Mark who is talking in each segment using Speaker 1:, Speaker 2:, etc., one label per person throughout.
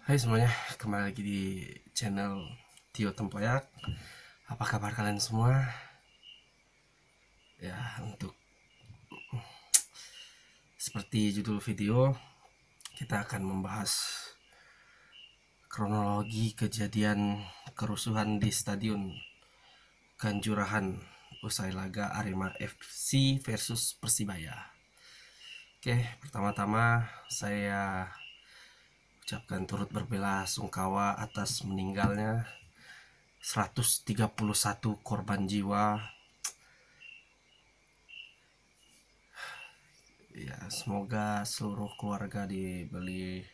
Speaker 1: Hai semuanya, kembali lagi di channel Tio Tempoyak. Apa kabar kalian semua? Ya, untuk seperti judul video, kita akan membahas kronologi kejadian kerusuhan di Stadion Kanjuruhan usai laga Arema FC versus Persibaya. Oke, pertama-tama saya ucapkan turut berbelasungkawa atas meninggalnya 131 korban jiwa. Ya, semoga seluruh keluarga diberi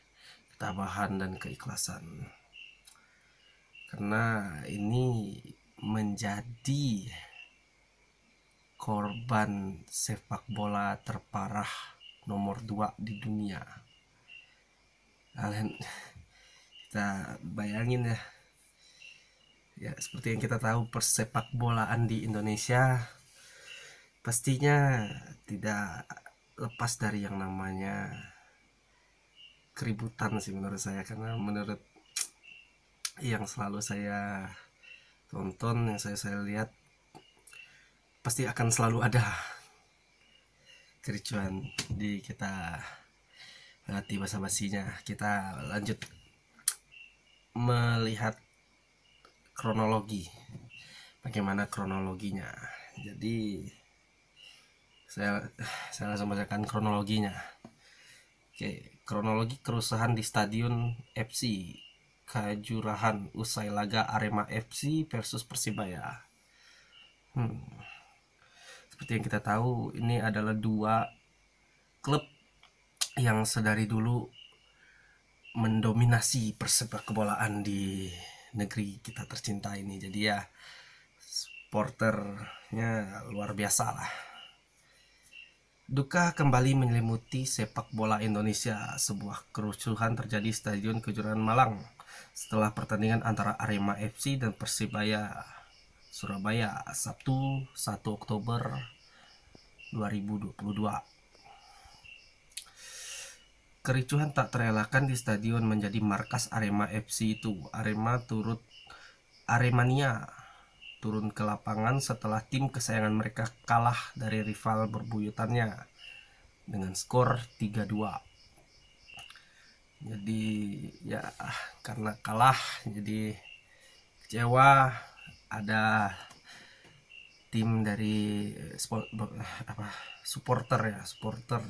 Speaker 1: ketabahan dan keikhlasan. Karena ini menjadi korban sepak bola terparah nomor 2 di dunia. Kalian kita bayangin ya. Ya, seperti yang kita tahu, persepak bolaan di Indonesia pastinya tidak lepas dari yang namanya keributan sih menurut saya, karena menurut yang selalu saya tonton, yang saya lihat, pasti akan selalu ada kericuan. Di kita latih basa-basinya, kita lanjut melihat kronologi, bagaimana kronologinya. Jadi saya langsung bacakan kronologinya. Oke, kronologi kerusuhan di Stadion FC Kanjuruhan usai laga Arema FC versus Persibaya. Seperti yang kita tahu, ini adalah dua klub yang sedari dulu mendominasi persepak bolaan di negeri kita tercinta ini. Jadi ya, supporternya luar biasa lah. Duka kembali menyelimuti sepak bola Indonesia. Sebuah kerusuhan terjadi di Stadion Kanjuruhan Malang setelah pertandingan antara Arema FC dan Persibaya Surabaya Sabtu 1 Oktober 2022. Kericuhan tak terelakkan di stadion menjadi markas Arema FC itu. Aremania turun ke lapangan setelah tim kesayangan mereka kalah dari rival berbuyutannya dengan skor 3-2. Jadi ya, karena kalah jadi kecewa. Ada tim dari supporter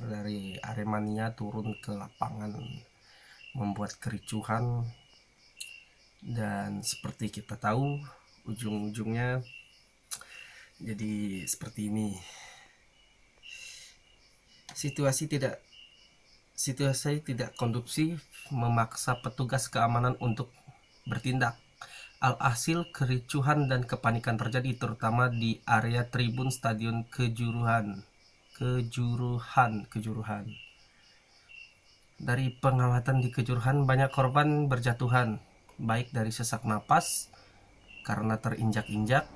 Speaker 1: dari Aremania turun ke lapangan membuat kericuhan, dan seperti kita tahu ujung-ujungnya jadi seperti ini. Situasi tidak kondusif memaksa petugas keamanan untuk bertindak. Alhasil kericuhan dan kepanikan terjadi terutama di area tribun Stadion Kanjuruhan. Dari pengamatan di Kanjuruhan, banyak korban berjatuhan, baik dari sesak napas karena terinjak-injak.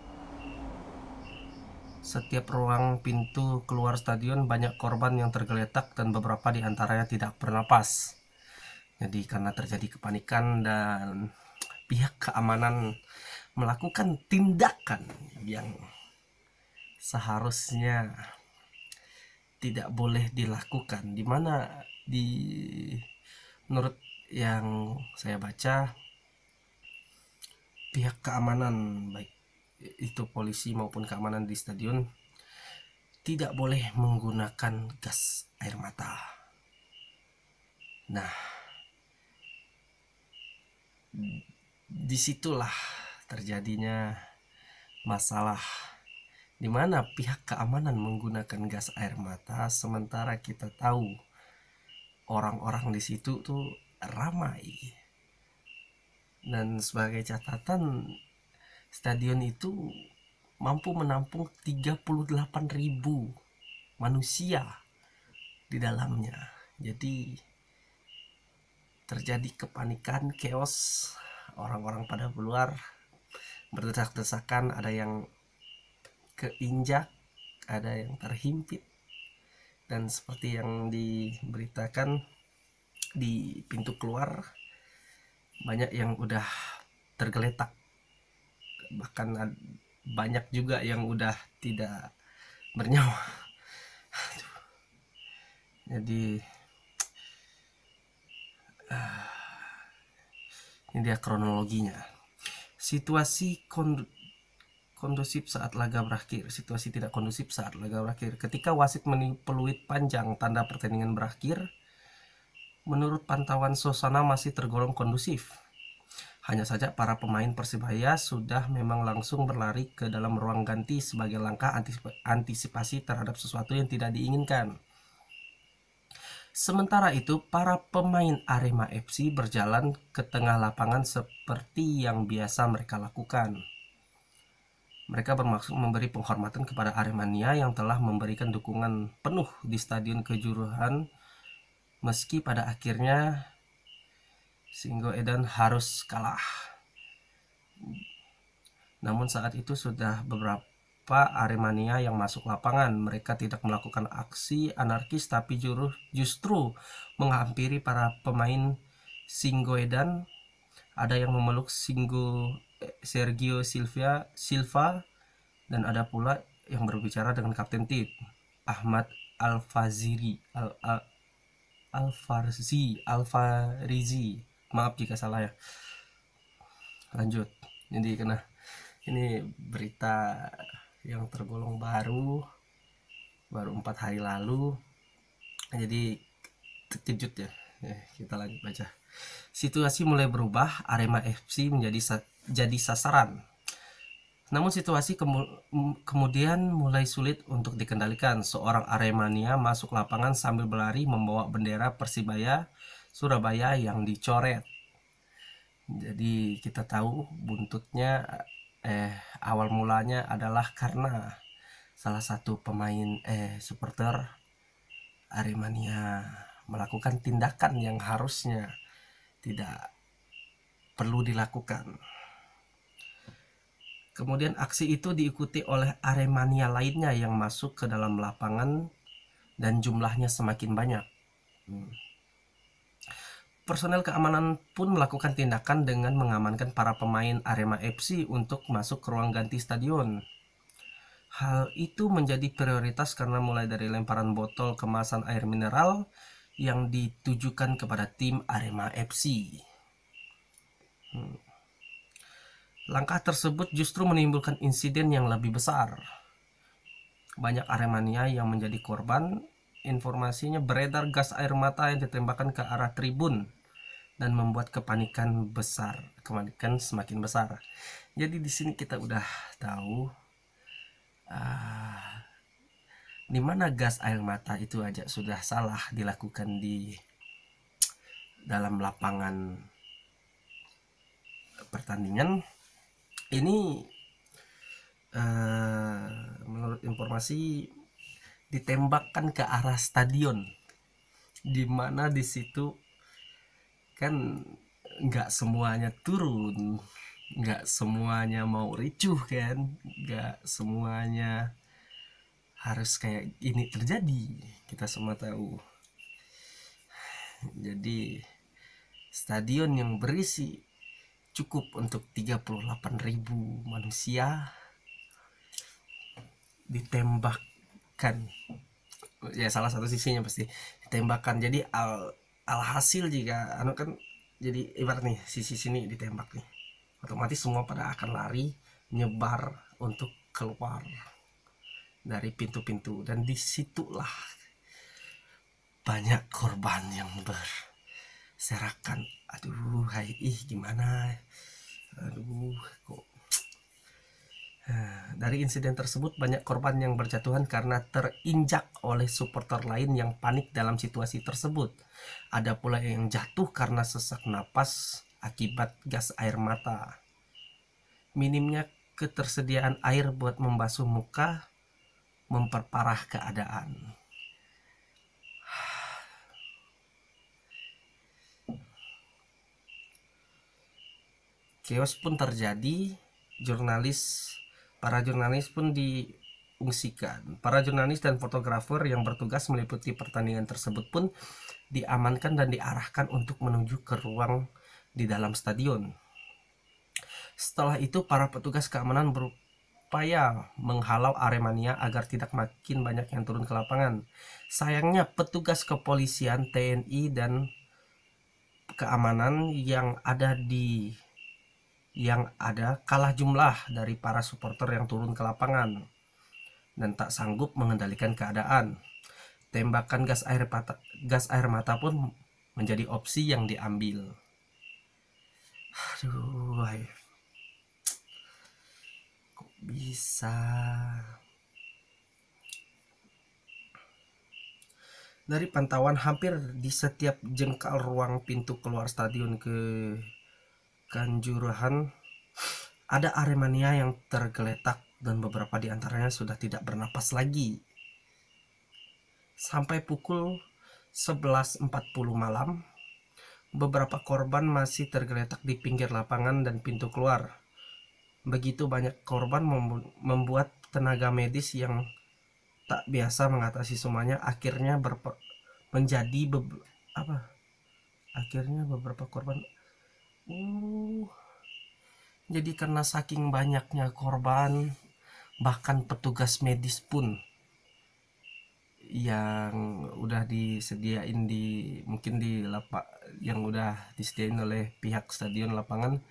Speaker 1: Setiap ruang pintu keluar stadion banyak korban yang tergeletak dan beberapa di antaranya tidak bernapas. Jadi karena terjadi kepanikan dan pihak keamanan melakukan tindakan yang seharusnya tidak boleh dilakukan, dimana menurut yang saya baca, pihak keamanan baik itu polisi maupun keamanan di stadion tidak boleh menggunakan gas air mata. Nah, disitulah terjadinya masalah, di mana pihak keamanan menggunakan gas air mata, sementara kita tahu orang-orang di situ tuh ramai. Dan sebagai catatan, stadion itu mampu menampung 38.000 manusia di dalamnya. Jadi terjadi kepanikan, chaos, orang-orang pada keluar berdesak-desakan, ada yang keinjak, ada yang terhimpit, Dan seperti yang diberitakan di pintu keluar banyak yang udah tergeletak, bahkan banyak juga yang udah tidak bernyawa. Jadi ini dia kronologinya. Situasi kondusif saat laga berakhir. Situasi tidak kondusif saat laga berakhir. Ketika wasit meniup peluit panjang tanda pertandingan berakhir, menurut pantauan suasana masih tergolong kondusif. Hanya saja para pemain Persibaya sudah memang langsung berlari ke dalam ruang ganti sebagai langkah antisipasi terhadap sesuatu yang tidak diinginkan. Sementara itu, para pemain Arema FC berjalan ke tengah lapangan seperti yang biasa mereka lakukan. Mereka bermaksud memberi penghormatan kepada Aremania yang telah memberikan dukungan penuh di Stadion Kejuruhan, meski pada akhirnya Singoedan harus kalah. Namun saat itu sudah beberapa Aremania yang masuk lapangan. Mereka tidak melakukan aksi anarkis tapi justru menghampiri para pemain Singoedan. Ada yang memeluk Sergio Silva dan ada pula yang berbicara dengan Kapten Tim Ahmad Alfarizi. Maaf jika salah ya. Lanjut. Jadi karena ini berita yang tergolong baru 4 hari lalu, jadi terkejut ya. Kita lanjut baca. Situasi mulai berubah, Arema FC jadi sasaran. Namun situasi kemudian mulai sulit untuk dikendalikan. Seorang Aremania masuk lapangan sambil berlari membawa bendera Persibaya Surabaya yang dicoret. Jadi kita tahu buntutnya awal mulanya adalah karena salah satu pemain supporter Aremania melakukan tindakan yang harusnya tidak perlu dilakukan. Kemudian aksi itu diikuti oleh Aremania lainnya yang masuk ke dalam lapangan dan jumlahnya semakin banyak. Personel keamanan pun melakukan tindakan dengan mengamankan para pemain Arema FC untuk masuk ke ruang ganti stadion. Hal itu menjadi prioritas karena mulai dari lemparan botol kemasan air mineral yang ditujukan kepada tim Arema FC. Langkah tersebut justru menimbulkan insiden yang lebih besar. Banyak Aremania yang menjadi korban. Informasinya beredar gas air mata yang ditembakkan ke arah tribun dan membuat kepanikan semakin besar. Jadi di sini kita udah tahu di mana gas air mata itu aja sudah salah dilakukan di dalam lapangan pertandingan. Ini menurut informasi ditembakkan ke arah stadion, dimana di situ kan nggak semuanya turun, nggak semuanya mau ricuh kan, nggak semuanya harus kayak ini terjadi, kita semua tahu. Jadi stadion yang berisi cukup untuk 38.000 manusia ditembakkan, ya salah satu sisinya pasti ditembakkan. Jadi alhasil jika kan jadi ibarat nih sisi sini ditembak nih, otomatis semua pada akan lari nyebar untuk keluar dari pintu-pintu, dan disitulah banyak korban yang berserakan. Aduh, gimana, kok. Dari insiden tersebut banyak korban yang berjatuhan karena terinjak oleh supporter lain yang panik dalam situasi tersebut. Ada pula yang jatuh karena sesak napas akibat gas air mata. Minimnya ketersediaan air buat membasuh muka memperparah keadaan. Chaos pun terjadi. Para jurnalis pun diungsikan. Para jurnalis dan fotografer yang bertugas meliputi pertandingan tersebut pun diamankan dan diarahkan untuk menuju ke ruang di dalam stadion. Setelah itu, para petugas keamanan berupaya menghalau Aremania agar tidak makin banyak yang turun ke lapangan. Sayangnya, petugas kepolisian, TNI, dan keamanan yang ada kalah jumlah dari para supporter yang turun ke lapangan dan tak sanggup mengendalikan keadaan. Tembakan gas air mata pun menjadi opsi yang diambil. Aduh, kok bisa? Dari pantauan hampir di setiap jengkal ruang pintu keluar stadion ke Kanjuruhan ada Aremania yang tergeletak dan beberapa di antaranya sudah tidak bernapas lagi. Sampai pukul 11.40 malam, beberapa korban masih tergeletak di pinggir lapangan dan pintu keluar. Begitu banyak korban membuat tenaga medis yang tak biasa mengatasi semuanya akhirnya beberapa korban. Jadi karena saking banyaknya korban, bahkan petugas medis pun yang udah disediain yang udah disediain oleh pihak stadion lapangan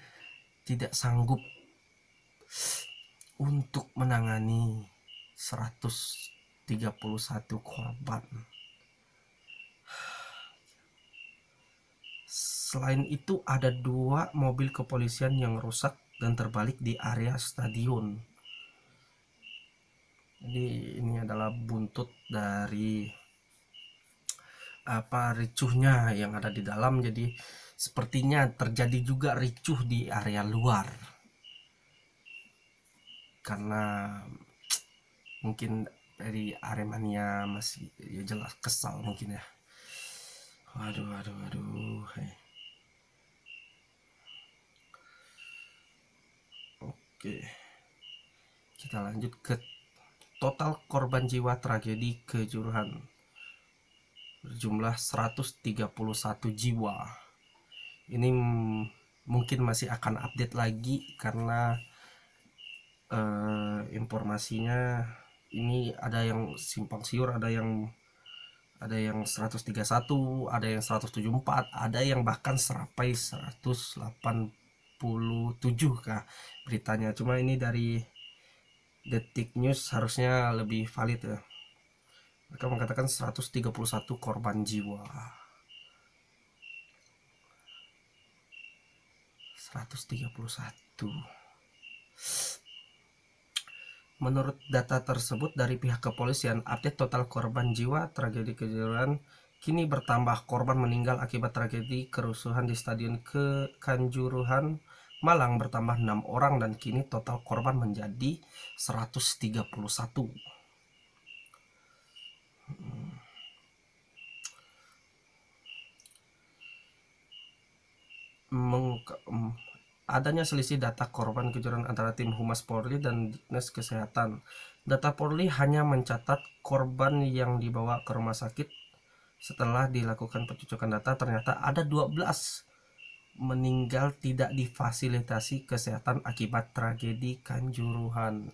Speaker 1: tidak sanggup untuk menangani 131 korban. Selain itu, ada 2 mobil kepolisian yang rusak dan terbalik di area stadion. Jadi ini adalah buntut dari ricuhnya yang ada di dalam. Jadi sepertinya terjadi juga ricuh di area luar, karena mungkin dari Aremania masih ya jelas kesal mungkin ya. Waduh. Oke, kita lanjut ke total korban jiwa tragedi Kejuruhan berjumlah 131 jiwa. Ini mungkin masih akan update lagi karena informasinya ini ada yang simpang siur, ada yang 131, ada yang 174, ada yang bahkan sampai 187 kah beritanya. Cuma ini dari Detik News, harusnya lebih valid ya. Mereka mengatakan 131 korban jiwa. 131. Menurut data tersebut dari pihak kepolisian, update total korban jiwa tragedi Kejuruhan kini bertambah. Korban meninggal akibat tragedi kerusuhan di Stadion Kanjuruhan Malang bertambah 6 orang dan kini total korban menjadi 131. Adanya selisih data korban kejuruhan antara tim Humas Polri dan Dinas Kesehatan. Data Polri hanya mencatat korban yang dibawa ke rumah sakit. Setelah dilakukan pencocokan data, ternyata ada 12 meninggal tidak difasilitasi kesehatan akibat tragedi Kanjuruhan.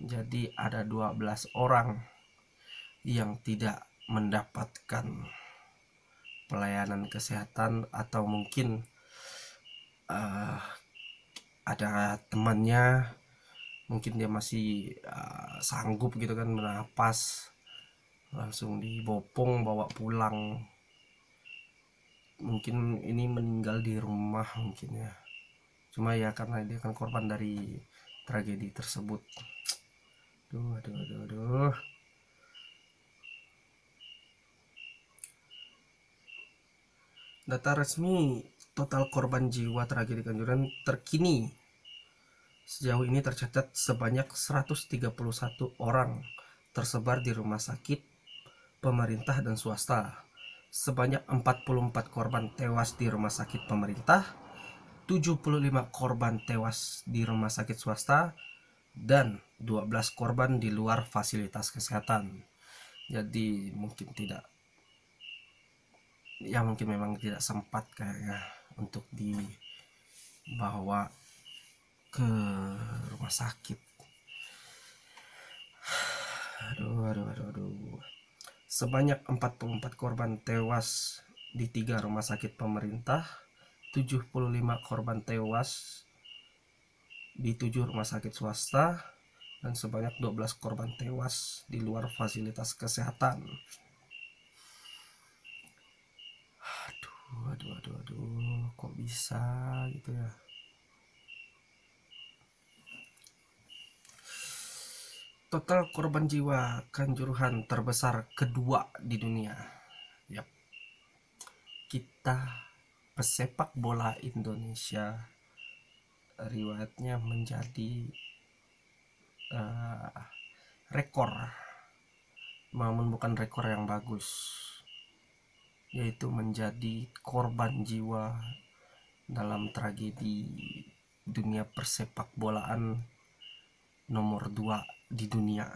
Speaker 1: Jadi ada 12 orang yang tidak mendapatkan pelayanan kesehatan, atau mungkin ada temannya mungkin dia masih sanggup gitu kan bernapas, langsung dibopong bawa pulang. Mungkin ini meninggal di rumah mungkin ya, cuma ya karena dia kan korban dari tragedi tersebut. Aduh. Data resmi total korban jiwa tragedi Kanjuruhan terkini sejauh ini tercatat sebanyak 131 orang tersebar di rumah sakit pemerintah dan swasta. Sebanyak 44 korban tewas di rumah sakit pemerintah, 75 korban tewas di rumah sakit swasta, dan 12 korban di luar fasilitas kesehatan. Jadi mungkin mungkin memang tidak sempat kayaknya untuk dibawa ke rumah sakit. Aduh. Sebanyak 44 korban tewas di 3 rumah sakit pemerintah, 75 korban tewas di 7 rumah sakit swasta, dan sebanyak 12 korban tewas di luar fasilitas kesehatan. Aduh, kok bisa gitu ya? Total korban jiwa Kanjuruhan terbesar kedua di dunia. Yap. Kita pesepak bola Indonesia riwayatnya menjadi rekor, namun bukan rekor yang bagus, yaitu menjadi korban jiwa dalam tragedi dunia persepak bolaan nomor 2 di dunia.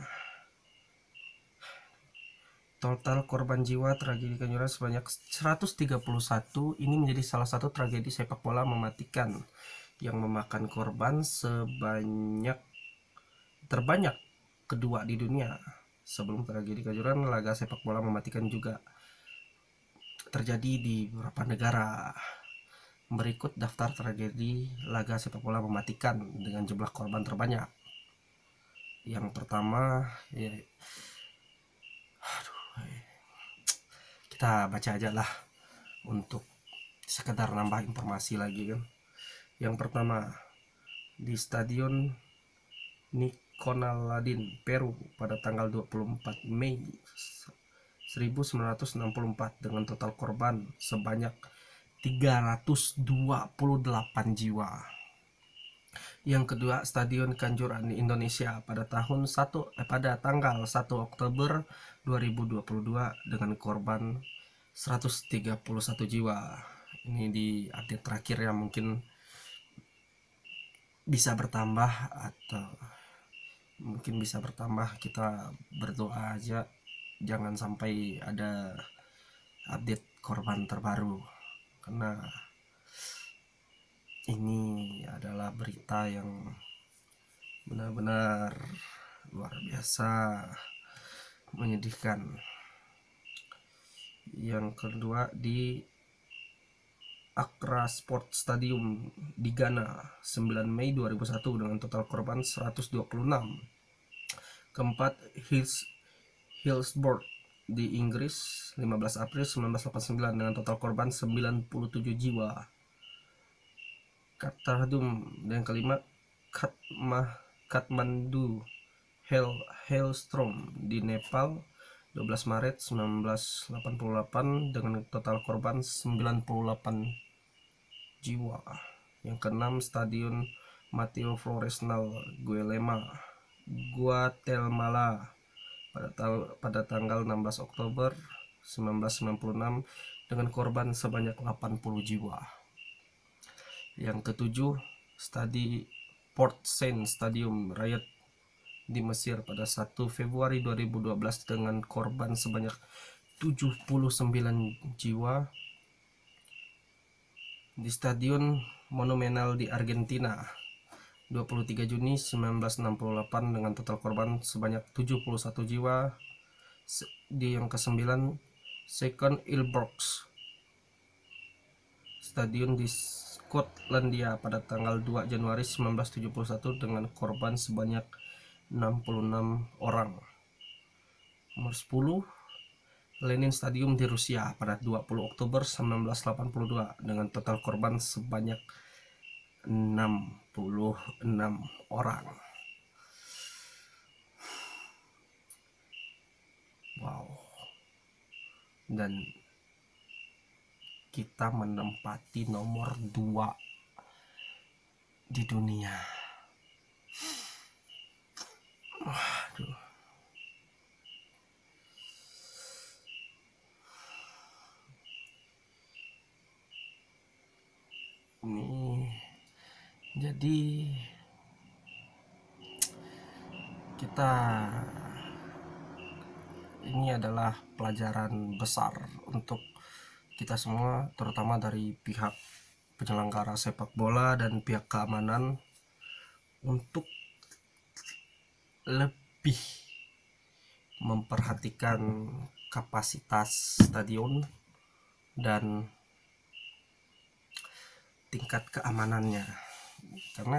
Speaker 1: Total korban jiwa tragedi Kanjuruhan sebanyak 131. Ini menjadi salah satu tragedi sepak bola mematikan yang memakan korban terbanyak kedua di dunia. Sebelum tragedi Kanjuruhan, laga sepak bola mematikan juga terjadi di beberapa negara. Berikut daftar tragedi laga sepak bola mematikan dengan jumlah korban terbanyak. Yang pertama, kita baca aja lah untuk sekedar nambah informasi lagi kan. Yang pertama, di Stadion Niconaladin, Peru pada tanggal 24 Mei 1964 dengan total korban sebanyak 328 jiwa. Yang kedua, Stadion Kanjuruhan Indonesia pada tanggal 1 Oktober 2022 dengan korban 131 jiwa. Ini di update terakhir ya, mungkin bisa bertambah kita berdoa aja jangan sampai ada update korban terbaru, karena ini adalah berita yang benar-benar luar biasa menyedihkan. Yang kedua, di Accra Sport Stadium di Ghana 9 Mei 2001 dengan total korban 126. Keempat, Hillsborough di Inggris 15 April 1989 dengan total korban 97 jiwa. Katardum. Dan kelima, Kathmandu Hailstorm di Nepal 12 Maret 1988 dengan total korban 98 jiwa. Yang keenam, Stadion Mateo Floresnal Guatemala pada tanggal 16 Oktober 1996 dengan korban sebanyak 80 jiwa. Yang ketujuh, Port Said Stadium Riyadh di Mesir pada 1 Februari 2012 dengan korban sebanyak 79 jiwa. Di Stadion Monumental di Argentina 23 Juni 1968 dengan total korban sebanyak 71 jiwa. Di yang ke-9, Second Ilbrox Stadion di Skotlandia pada tanggal 2 Januari 1971 dengan korban sebanyak 66 orang. Nomor 10, Lenin Stadium di Rusia pada 20 Oktober 1982 dengan total korban sebanyak 66 orang. Wow. Dan kita menempati nomor 2 di dunia. Waduh. Ini jadi ternyata ini adalah pelajaran besar untuk kita semua, terutama dari pihak penyelenggara sepak bola dan pihak keamanan, untuk lebih memperhatikan kapasitas stadion dan tingkat keamanannya. Karena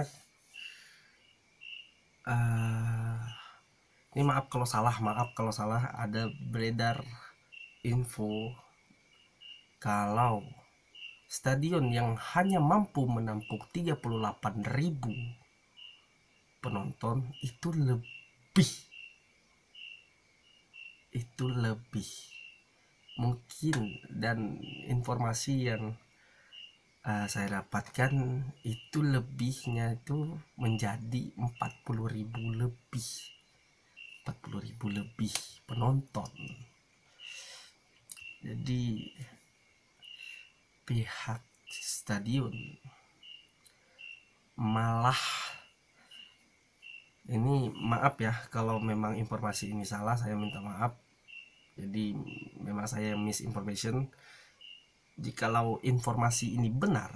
Speaker 1: ini maaf kalau salah, ada beredar info kalau stadion yang hanya mampu menampung 38.000 penonton itu lebih mungkin, dan informasi yang saya dapatkan itu lebihnya itu menjadi 40.000 lebih penonton. Jadi pihak stadion malah, ini maaf ya kalau memang informasi ini salah, saya minta maaf. Jadi memang saya misinformation. Jikalau informasi ini benar,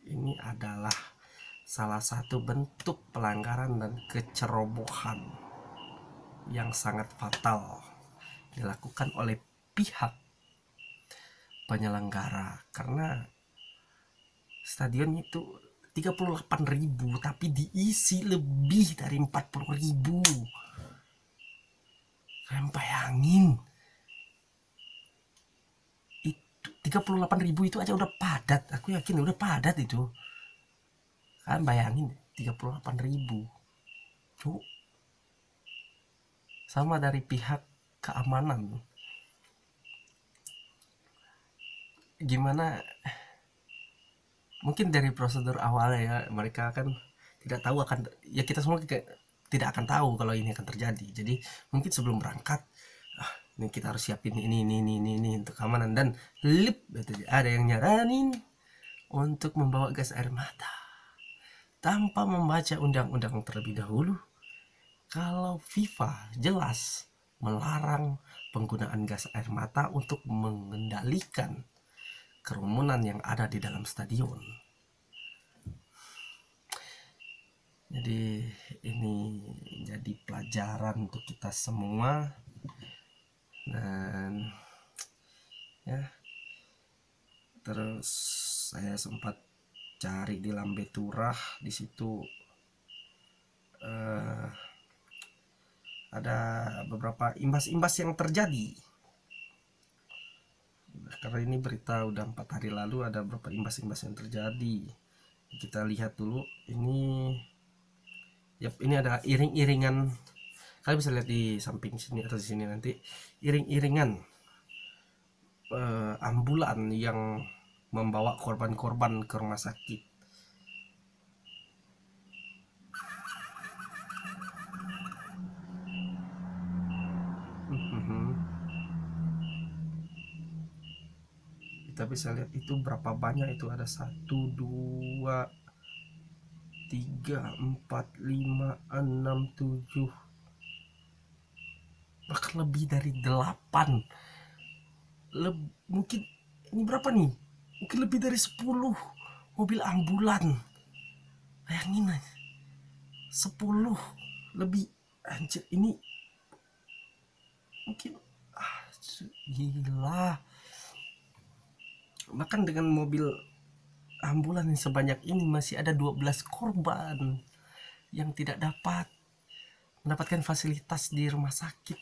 Speaker 1: ini adalah salah satu bentuk pelanggaran dan kecerobohan yang sangat fatal dilakukan oleh pihak penyelenggara. Karena stadion itu 38.000 tapi diisi lebih dari 40.000. Kalian bayangin, itu 38.000 itu aja udah padat. Aku yakin udah padat itu. Kalian bayangin 38.000. Cuk. Sama dari pihak keamanan. Gimana, mungkin dari prosedur awalnya ya, mereka kan tidak tahu akan, ya kita semua tidak akan tahu kalau ini akan terjadi. Jadi mungkin sebelum berangkat, ini kita harus siapin ini untuk keamanan, dan ada yang nyaranin untuk membawa gas air mata tanpa membaca undang-undang terlebih dahulu. Kalau FIFA jelas melarang penggunaan gas air mata untuk mengendalikan kerumunan yang ada di dalam stadion. Jadi ini jadi pelajaran untuk kita semua. Dan ya, terus saya sempat cari di Lambe Turah, di situ ada beberapa imbas-imbas yang terjadi. Karena ini berita udah 4 hari lalu, ada beberapa imbas-imbas yang terjadi. Kita lihat dulu. Ini ada iring-iringan. Kalian bisa lihat di samping sini atau di sini nanti, iring-iringan ambulan yang membawa korban-korban ke rumah sakit. Kita bisa lihat itu berapa banyak, itu ada 1, 2, 3, 4, 5, 6, 7, bahkan lebih dari 8. Mungkin ini berapa nih? Mungkin lebih dari 10 mobil ambulan. Bayangin aja, 10 lebih. Anjir, ini mungkin gila. Bahkan dengan mobil ambulan yang sebanyak ini masih ada 12 korban yang tidak dapat mendapatkan fasilitas di rumah sakit.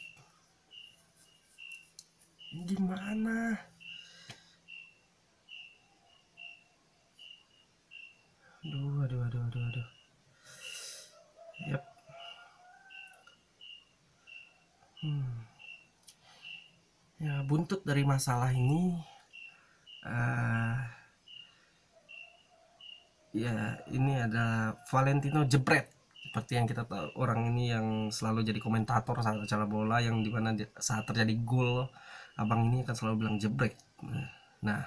Speaker 1: Gimana? Aduh. Yap. Ya, buntut dari masalah ini, ya ini ada Valentino Jebret, seperti yang kita tahu. Orang ini yang selalu jadi komentator saat acara bola, yang dimana saat terjadi gol, abang ini akan selalu bilang jebret. Nah,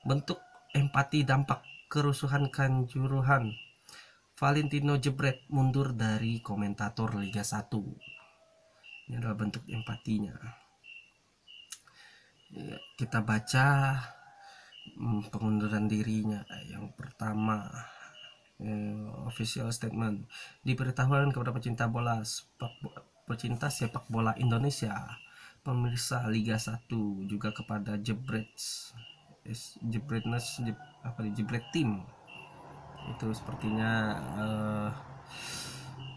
Speaker 1: bentuk empati dampak kerusuhan Kanjuruhan. Valentino Jebret mundur dari komentator Liga 1. Ini adalah bentuk empatinya. Ya, kita baca pengunduran dirinya. Yang pertama, official statement. Diberitahukan kepada pecinta sepak bola Indonesia, pemirsa Liga 1, juga kepada Jebret Team. Itu sepertinya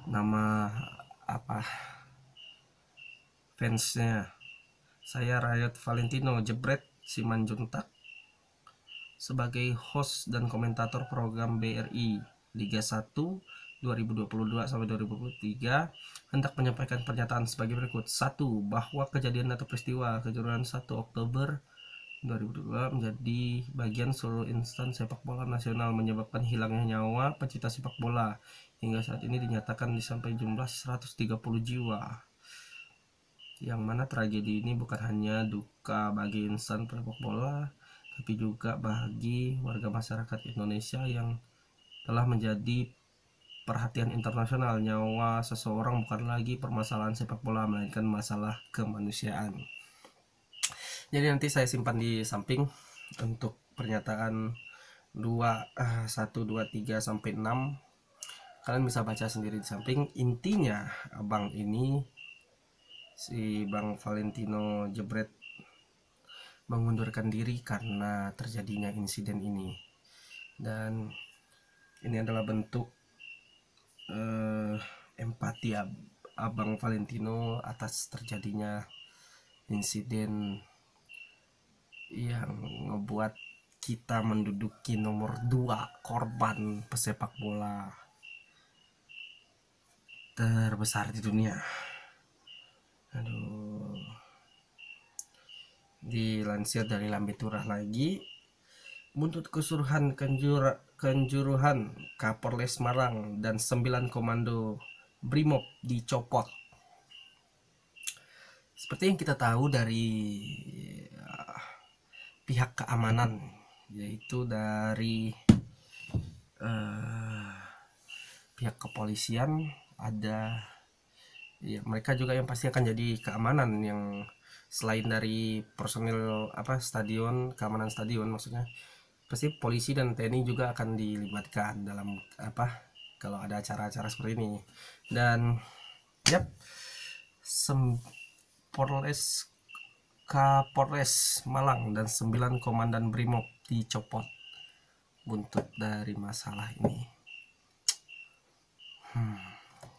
Speaker 1: nama apa fansnya. Saya Riot Valentino Jebret Simanjuntak sebagai host dan komentator program BRI Liga 1 2022 sampai 2023 hendak menyampaikan pernyataan sebagai berikut. 1. Bahwa kejadian atau peristiwa kejuaraan 1 Oktober 2022 menjadi bagian seluruh instansi sepak bola nasional, menyebabkan hilangnya nyawa pecinta sepak bola. Hingga saat ini dinyatakan sampai jumlah 130 jiwa. Yang mana tragedi ini bukan hanya duka bagi insan sepak bola, tapi juga bagi warga masyarakat Indonesia yang telah menjadi perhatian internasional. Nyawa seseorang bukan lagi permasalahan sepak bola, melainkan masalah kemanusiaan. Jadi nanti saya simpan di samping untuk pernyataan 1, 2, 3 sampai 6. Kalian bisa baca sendiri di samping. Intinya abang ini, si Bang Valentino Jebret, mengundurkan diri karena terjadinya insiden ini. Dan ini adalah bentuk empati abang Valentino atas terjadinya insiden yang ngebuat kita menduduki nomor 2 korban pesepak bola terbesar di dunia. Aduh. Dilansir dari Lambe Turah lagi, buntut keseluruhan Kanjuruhan Kapolres Malang dan 9 komando Brimob dicopot. Seperti yang kita tahu dari pihak keamanan, yaitu dari pihak kepolisian, ada ya, mereka juga yang pasti akan jadi keamanan, yang selain dari personil stadion, keamanan stadion maksudnya, pasti polisi dan TNI juga akan dilibatkan dalam kalau ada acara-acara seperti ini. Dan Kapolres Malang dan 9 komandan Brimob dicopot buntut dari masalah ini.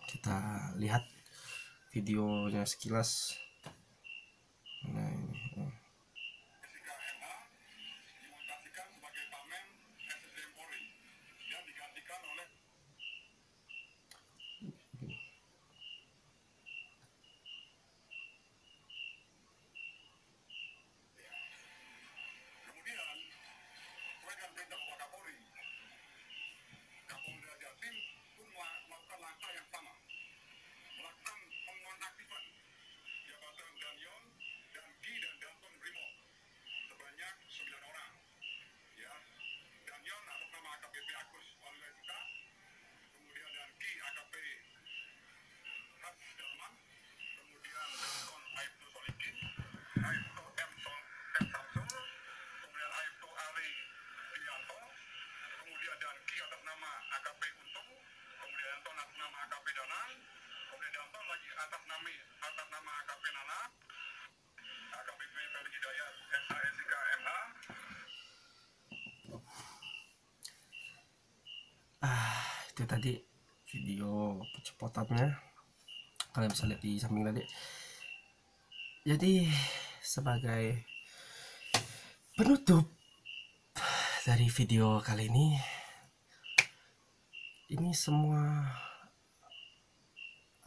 Speaker 1: Kita lihat videonya sekilas. Nah, ini. Itu tadi video pencopotannya, kalian bisa lihat di samping tadi. Jadi sebagai penutup dari video kali ini semua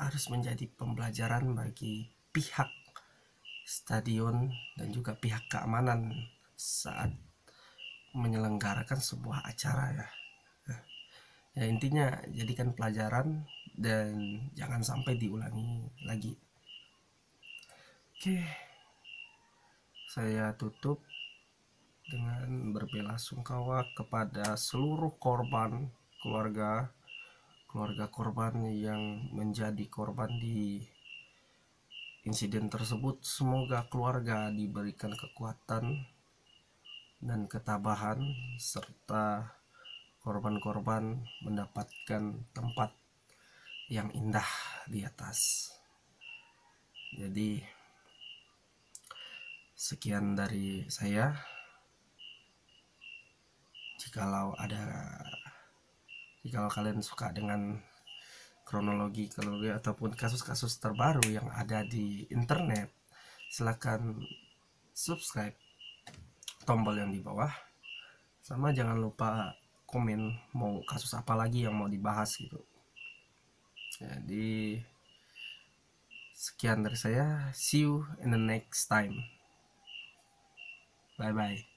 Speaker 1: harus menjadi pembelajaran bagi pihak stadion dan juga pihak keamanan saat menyelenggarakan sebuah acara ya. Intinya jadikan pelajaran dan jangan sampai diulangi lagi. Oke, saya tutup dengan berbelasungkawa kepada seluruh korban, keluarga, keluarga korban yang menjadi korban di insiden tersebut. Semoga keluarga diberikan kekuatan dan ketabahan, serta korban-korban mendapatkan tempat yang indah di atas. Jadi sekian dari saya. Jikalau kalian suka dengan kronologi ataupun kasus-kasus terbaru yang ada di internet, silakan subscribe tombol yang di bawah, sama jangan lupa komen mau kasus apa lagi yang mau dibahas gitu. Jadi sekian dari saya, see you in the next time, bye bye.